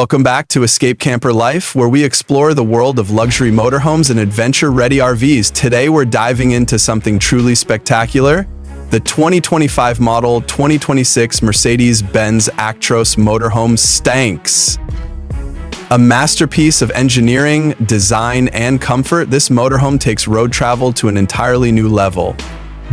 Welcome back to Escape Camper Life, where we explore the world of luxury motorhomes and adventure-ready RVs. Today, we're diving into something truly spectacular, the 2025 model 2026 Mercedes-Benz Actros Motorhome STX. A masterpiece of engineering, design, and comfort, this motorhome takes road travel to an entirely new level.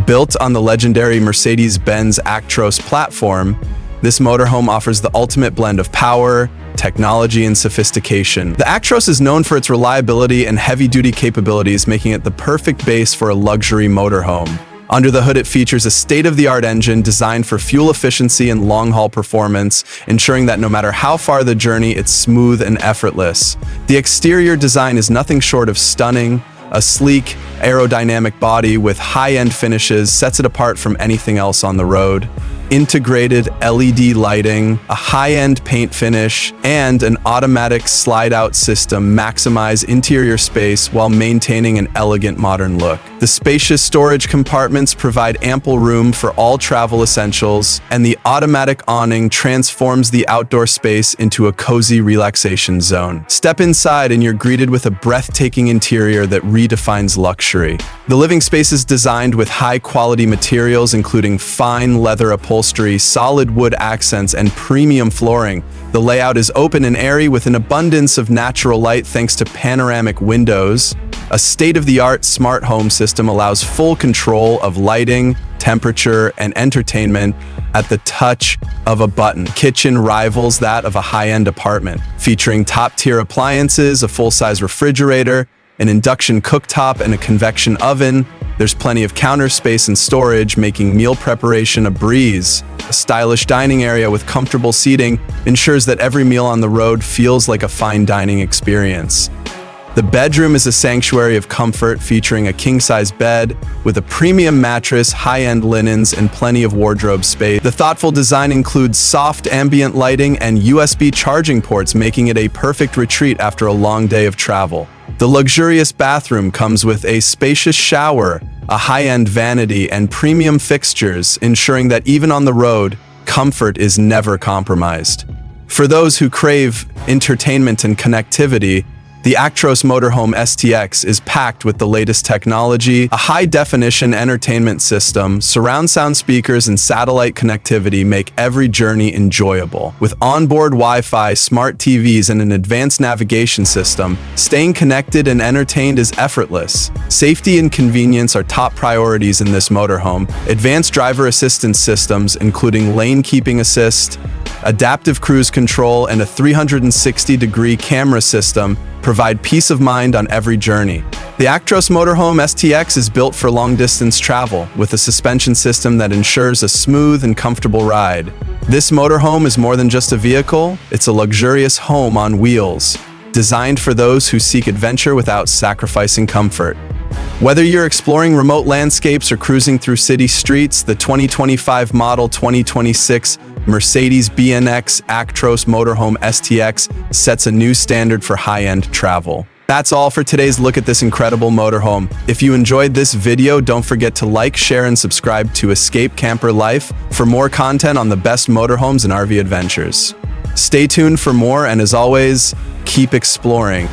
Built on the legendary Mercedes-Benz Actros platform, this motorhome offers the ultimate blend of power, technology, and sophistication. The Actros is known for its reliability and heavy-duty capabilities, making it the perfect base for a luxury motorhome. Under the hood, it features a state-of-the-art engine designed for fuel efficiency and long-haul performance, ensuring that no matter how far the journey, it's smooth and effortless. The exterior design is nothing short of stunning. A sleek, aerodynamic body with high-end finishes sets it apart from anything else on the road. Integrated LED lighting, a high-end paint finish, and an automatic slide-out system maximize interior space while maintaining an elegant modern look. The spacious storage compartments provide ample room for all travel essentials, and the automatic awning transforms the outdoor space into a cozy relaxation zone. Step inside and you're greeted with a breathtaking interior that redefines luxury. The living space is designed with high-quality materials, including fine leather upholstery, solid wood accents, and premium flooring. The layout is open and airy with an abundance of natural light thanks to panoramic windows. A state-of-the-art smart home system allows full control of lighting, temperature, and entertainment at the touch of a button. Kitchen rivals that of a high-end apartment, featuring top-tier appliances, a full-size refrigerator, an induction cooktop, and a convection oven. There's plenty of counter space and storage, making meal preparation a breeze. A stylish dining area with comfortable seating ensures that every meal on the road feels like a fine dining experience. The bedroom is a sanctuary of comfort, featuring a king-size bed with a premium mattress, high-end linens, and plenty of wardrobe space. The thoughtful design includes soft ambient lighting and USB charging ports, making it a perfect retreat after a long day of travel. The luxurious bathroom comes with a spacious shower, a high-end vanity, and premium fixtures, ensuring that even on the road, comfort is never compromised. For those who crave entertainment and connectivity, the Actros Motorhome STX is packed with the latest technology, a high-definition entertainment system, surround sound speakers, and satellite connectivity make every journey enjoyable. With onboard Wi-Fi, smart TVs, and an advanced navigation system, staying connected and entertained is effortless. Safety and convenience are top priorities in this motorhome. Advanced driver assistance systems, including lane keeping assist, adaptive cruise control, and a 360-degree camera system, provide peace of mind on every journey. The Actros Motorhome STX is built for long-distance travel, with a suspension system that ensures a smooth and comfortable ride. This motorhome is more than just a vehicle, it's a luxurious home on wheels, designed for those who seek adventure without sacrificing comfort. Whether you're exploring remote landscapes or cruising through city streets, the 2025 model 2026 Mercedes-Benz Actros Motorhome STX sets a new standard for high-end travel. That's all for today's look at this incredible motorhome. If you enjoyed this video, don't forget to like, share, and subscribe to Escape Camper Life for more content on the best motorhomes and RV adventures. Stay tuned for more, and as always, keep exploring.